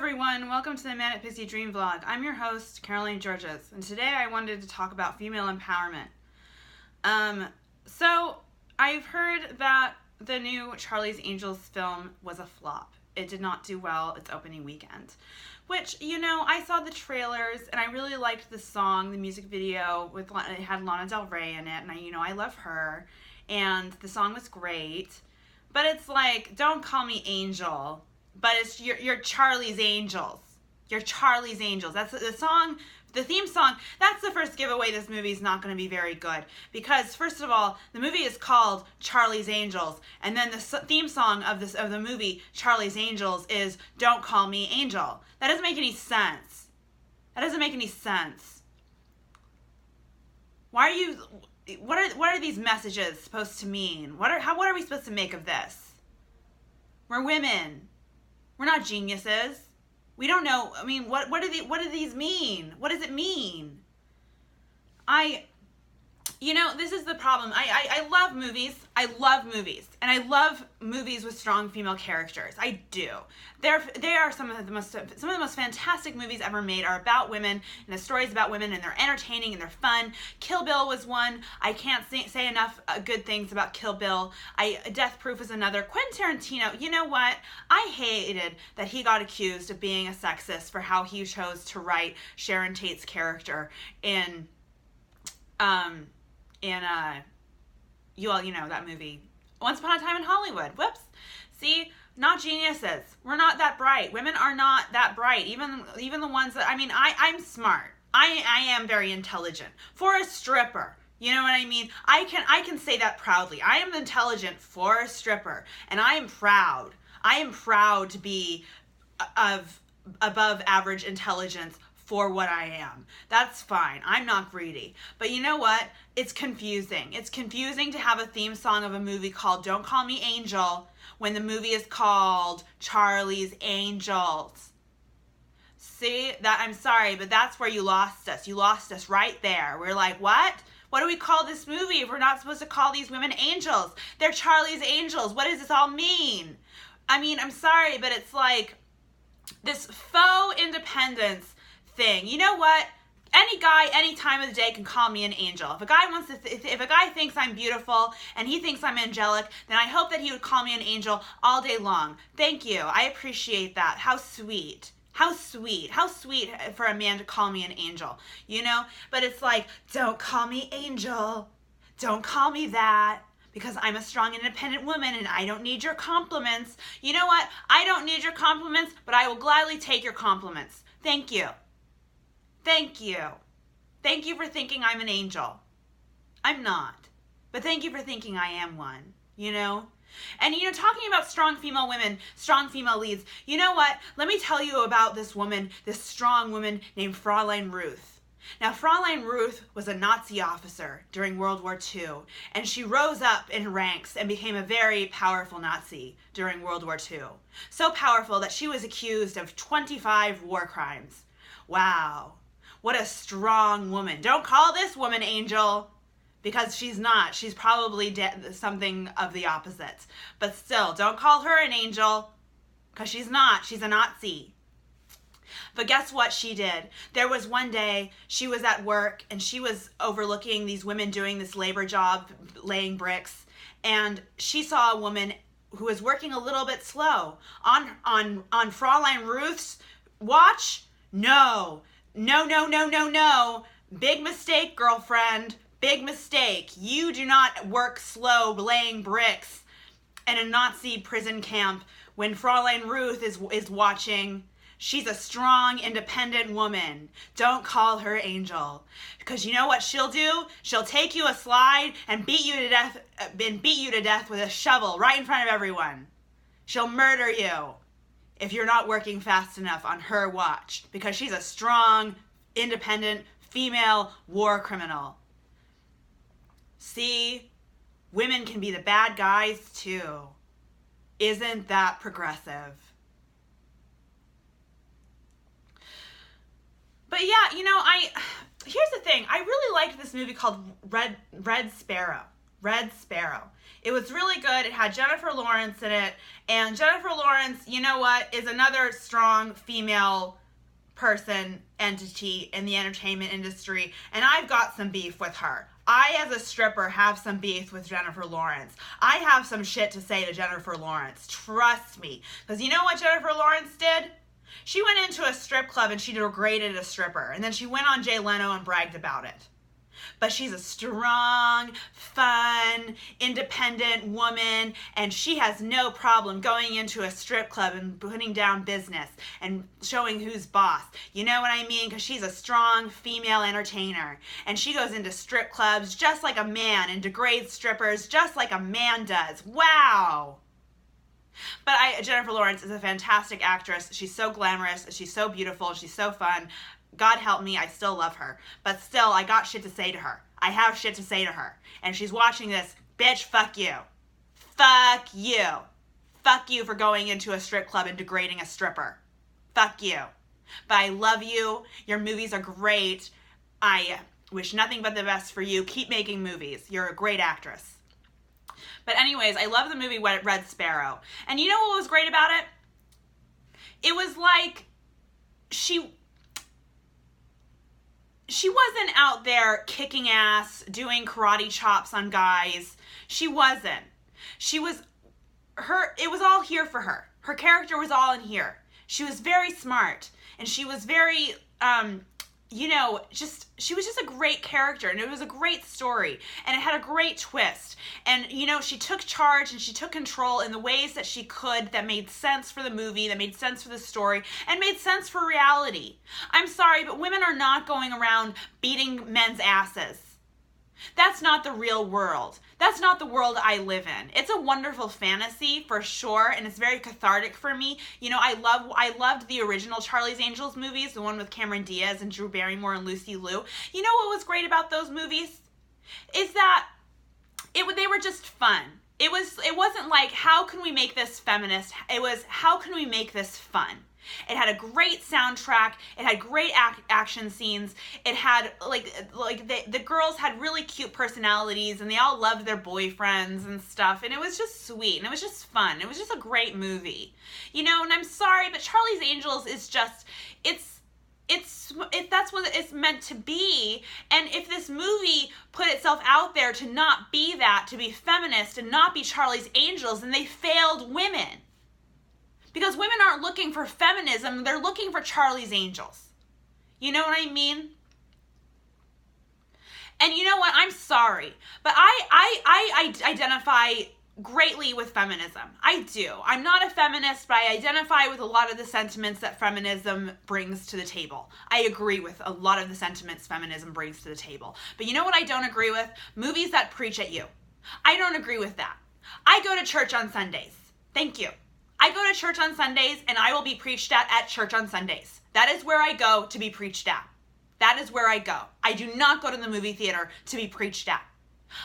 everyone, welcome to the Manic Pixie Dream Vlog. I'm your host, Caroline Georges, and today I wanted to talk about female empowerment. So I've heard that the new Charlie's Angels film was a flop. It did not do well its opening weekend, which, I saw the trailers and I really liked the song, the music video, it had Lana Del Rey in it, and I love her, and the song was great, but it's like, don't call me Angel. But it's you're Charlie's Angels. You're Charlie's Angels. That's the song, the theme song. That's the first giveaway this movie is not going to be very good. Because first of all, the movie is called Charlie's Angels, and then the theme song of the movie Charlie's Angels is "Don't Call Me Angel." That doesn't make any sense. That doesn't make any sense. Why are you? What are these messages supposed to mean? What are we supposed to make of this? We're women. We're not geniuses. We don't know. I mean, what do these mean? What does it mean? This is the problem. I love movies. I love movies. And I love movies with strong female characters. I do. They are some of the most fantastic movies ever made are about women, and the stories about women, and they're entertaining and they're fun. Kill Bill was one. I can't say enough good things about Kill Bill. Death Proof is another. Quentin Tarantino, you know what? I hated that he got accused of being a sexist for how he chose to write Sharon Tate's character in that movie, Once Upon a Time in Hollywood. Whoops. See, not geniuses. We're not that bright. Women are not that bright. Even the ones that, I'm smart. I am very intelligent. For a stripper. You know what I mean? I can say that proudly. I am intelligent for a stripper, and I am proud. I am proud to be of above average intelligence for what I am. That's fine. I'm not greedy. But you know what? It's confusing. It's confusing to have a theme song of a movie called Don't Call Me Angel when the movie is called Charlie's Angels. See, I'm sorry, but that's where you lost us. You lost us right there. We're like, what? What do we call this movie if we're not supposed to call these women angels? They're Charlie's Angels. What does this all mean? I'm sorry, but it's like this faux independence thing. You know what? Any guy, any time of the day can call me an angel. If a guy thinks I'm beautiful and he thinks I'm angelic, then I hope that he would call me an angel all day long. Thank you. I appreciate that. How sweet. How sweet. How sweet for a man to call me an angel. But it's like, don't call me angel. Don't call me that. Because I'm a strong, independent woman and I don't need your compliments. You know what? I don't need your compliments, but I will gladly take your compliments. Thank you. Thank you. Thank you for thinking I'm an angel. I'm not. But thank you for thinking I am one, And, talking about strong female women, strong female leads, you know what? Let me tell you about this woman, this strong woman named Fraulein Ruth. Now, Fraulein Ruth was a Nazi officer during World War II, and she rose up in ranks and became a very powerful Nazi during World War II. So powerful that she was accused of 25 war crimes. Wow. What a strong woman. Don't call this woman angel, because she's not. She's probably something of the opposite. But still, don't call her an angel, because she's not. She's a Nazi. But guess what she did? There was one day she was at work and she was overlooking these women doing this labor job, laying bricks, and she saw a woman who was working a little bit slow. On Fraulein Ruth's watch? No. No. Big mistake, girlfriend. Big mistake. You do not work slow laying bricks in a Nazi prison camp when Fraulein Ruth is watching. She's a strong, independent woman. Don't call her angel. Because you know what she'll do? She'll take you a slide and beat you to death with a shovel right in front of everyone. She'll murder you if you're not working fast enough on her watch, because she's a strong, independent, female war criminal. See, women can be the bad guys too. Isn't that progressive? But yeah, here's the thing. I really liked this movie called Red Sparrow. Red Sparrow. It was really good. It had Jennifer Lawrence in it. And Jennifer Lawrence, you know what, is another strong female entity in the entertainment industry. And I've got some beef with her. I, as a stripper, have some beef with Jennifer Lawrence. I have some shit to say to Jennifer Lawrence. Trust me. Because you know what Jennifer Lawrence did? She went into a strip club and she degraded a stripper. And then she went on Jay Leno and bragged about it. But she's a strong, fun, independent woman, and she has no problem going into a strip club and putting down business and showing who's boss. You know what I mean? Because she's a strong female entertainer, and she goes into strip clubs just like a man and degrades strippers just like a man does. Wow! But Jennifer Lawrence is a fantastic actress. She's so glamorous. She's so beautiful. She's so fun. God help me, I still love her. But still, I got shit to say to her. I have shit to say to her. And she's watching this. Bitch, fuck you. Fuck you. Fuck you for going into a strip club and degrading a stripper. Fuck you. But I love you. Your movies are great. I wish nothing but the best for you. Keep making movies. You're a great actress. But anyways, I love the movie Red Sparrow. And you know what was great about it? It was like she wasn't out there kicking ass, doing karate chops on guys. She wasn't. It was all here for her. Her character was all in here. She was very smart, and she was very, she was just a great character, and it was a great story, and it had a great twist. And, she took charge and she took control in the ways that she could that made sense for the movie, that made sense for the story, and made sense for reality. I'm sorry, but women are not going around beating men's asses. That's not the real world. That's not the world I live in. It's a wonderful fantasy for sure, and it's very cathartic for me. I loved the original Charlie's Angels movies, the one with Cameron Diaz and Drew Barrymore and Lucy Liu. You know what was great about those movies? Is that they were just fun. It wasn't like, how can we make this feminist? It was, how can we make this fun? It had a great soundtrack. It had great action scenes. It had the girls had really cute personalities, and they all loved their boyfriends and stuff. And it was just sweet, and it was just fun. It was just a great movie, And I'm sorry, but Charlie's Angels is just that's what it's meant to be. And if this movie put itself out there to not be that, to be feminist and not be Charlie's Angels, then they failed women. Because women aren't looking for feminism, they're looking for Charlie's Angels. You know what I mean? And you know what? I'm sorry, but I identify greatly with feminism. I do. I'm not a feminist, but I identify with a lot of the sentiments that feminism brings to the table. I agree with a lot of the sentiments feminism brings to the table. But you know what I don't agree with? Movies that preach at you. I don't agree with that. I go to church on Sundays. Thank you. I go to church on Sundays, and I will be preached at church on Sundays. That is where I go to be preached at. That is where I go. I do not go to the movie theater to be preached at.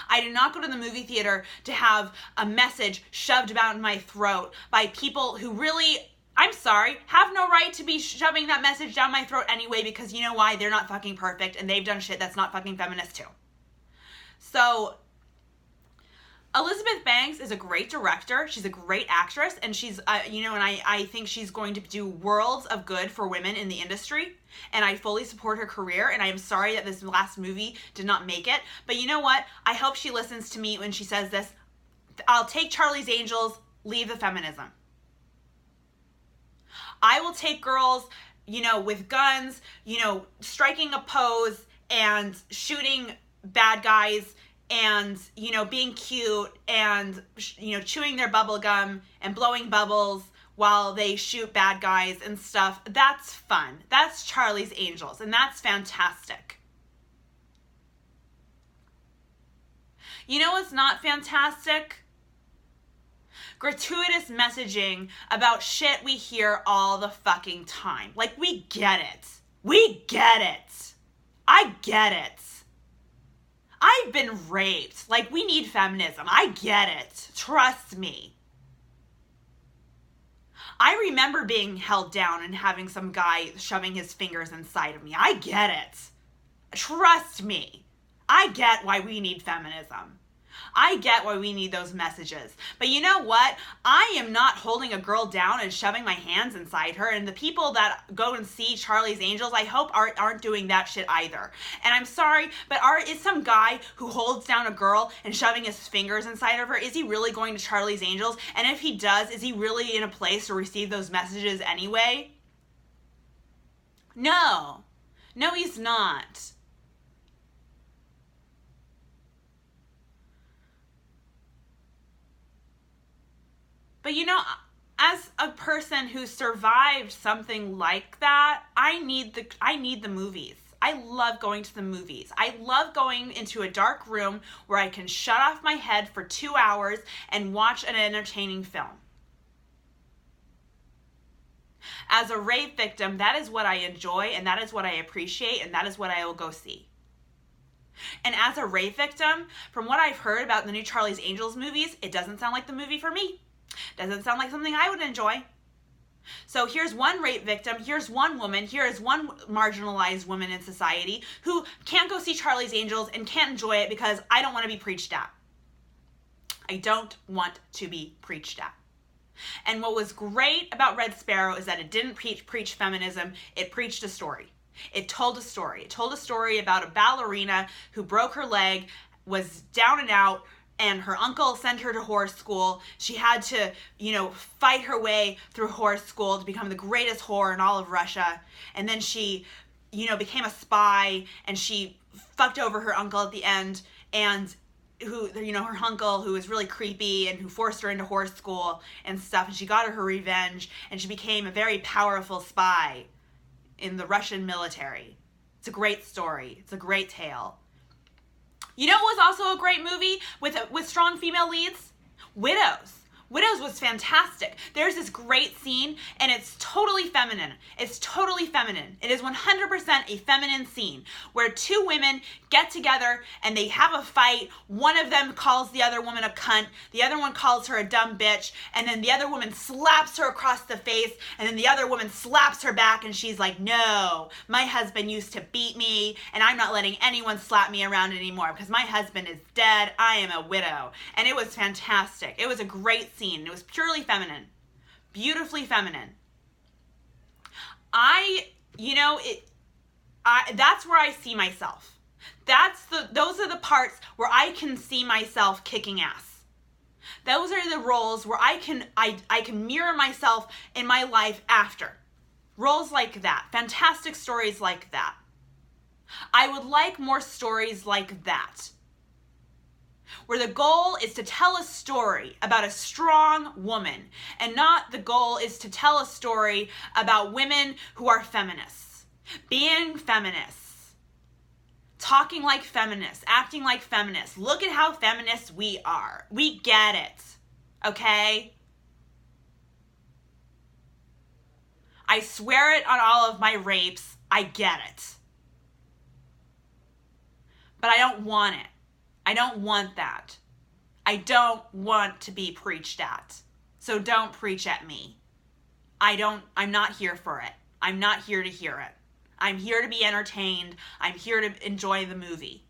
I do not go to the movie theater to have a message shoved down my throat by people who really, I'm sorry, have no right to be shoving that message down my throat anyway, because you know why? They're not fucking perfect, and they've done shit that's not fucking feminist too. So Elizabeth Banks is a great director. She's a great actress, and she's, and I think she's going to do worlds of good for women in the industry, and I fully support her career, and I am sorry that this last movie did not make it, but you know what? I hope she listens to me when she says this. I'll take Charlie's Angels, leave the feminism. I will take girls, with guns, striking a pose and shooting bad guys and, being cute and, chewing their bubble gum and blowing bubbles while they shoot bad guys and stuff. That's fun. That's Charlie's Angels, and that's fantastic. You know what's not fantastic? Gratuitous messaging about shit we hear all the fucking time. Like, we get it. We get it. I get it. I've been raped. Like, we need feminism. I get it. Trust me. I remember being held down and having some guy shoving his fingers inside of me. I get it. Trust me. I get why we need feminism. I get why we need those messages. But you know what? I am not holding a girl down and shoving my hands inside her. And the people that go and see Charlie's Angels, I hope aren't doing that shit either. And I'm sorry, but is some guy who holds down a girl and shoving his fingers inside of her, is he really going to Charlie's Angels? And if he does, is he really in a place to receive those messages anyway? No. No, he's not. But you know, as a person who survived something like that, I need the movies. I love going to the movies. I love going into a dark room where I can shut off my head for 2 hours and watch an entertaining film. As a rape victim, that is what I enjoy, and that is what I appreciate, and that is what I will go see. And as a rape victim, from what I've heard about the new Charlie's Angels movies, it doesn't sound like the movie for me. Doesn't sound like something I would enjoy. So here's one rape victim, here's one woman, here is one marginalized woman in society who can't go see Charlie's Angels and can't enjoy it because I don't want to be preached at. I don't want to be preached at. And what was great about Red Sparrow is that it didn't preach feminism, it preached a story. It told a story. It told a story about a ballerina who broke her leg, was down and out, and her uncle sent her to horse school. She had to, fight her way through horse school to become the greatest whore in all of Russia. And then she, became a spy, and she fucked over her uncle at the end, and her uncle who was really creepy and who forced her into horse school and stuff. And she got her revenge, and she became a very powerful spy in the Russian military. It's a great story. It's a great tale. You know what was also a great movie with strong female leads? Widows. Widows was fantastic. There's this great scene, and it's totally feminine. It's totally feminine. It is 100% a feminine scene where two women get together and they have a fight. One of them calls the other woman a cunt. The other one calls her a dumb bitch. And then the other woman slaps her across the face. And then the other woman slaps her back, and she's like, no, my husband used to beat me, and I'm not letting anyone slap me around anymore because my husband is dead. I am a widow. And it was fantastic. It was a great scene. It was purely feminine, beautifully feminine. That's where I see myself. Those are the parts where I can see myself kicking ass. Those are the roles where I can mirror myself in my life after. Roles like that, fantastic stories like that. I would like more stories like that, where the goal is to tell a story about a strong woman, and not the goal is to tell a story about women who are feminists, being feminists, talking like feminists, acting like feminists. Look at how feminists we are. We get it, okay? I swear it on all of my rapes. I get it. But I don't want it. I don't want that. I don't want to be preached at. So don't preach at me. I'm not here for it. I'm not here to hear it. I'm here to be entertained. I'm here to enjoy the movie.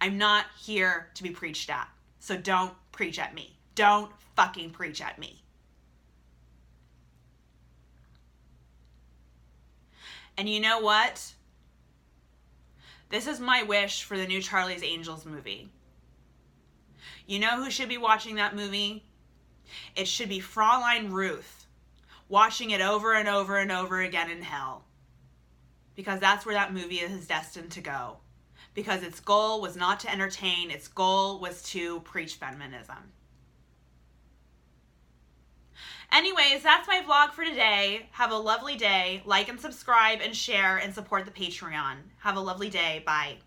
I'm not here to be preached at. So don't preach at me. Don't fucking preach at me. And you know what? This is my wish for the new Charlie's Angels movie. You know who should be watching that movie? It should be Fraulein Ruth, watching it over and over and over again in hell. Because that's where that movie is destined to go. Because its goal was not to entertain, its goal was to preach feminism. Anyways, that's my vlog for today. Have a lovely day. Like and subscribe and share and support the Patreon. Have a lovely day. Bye.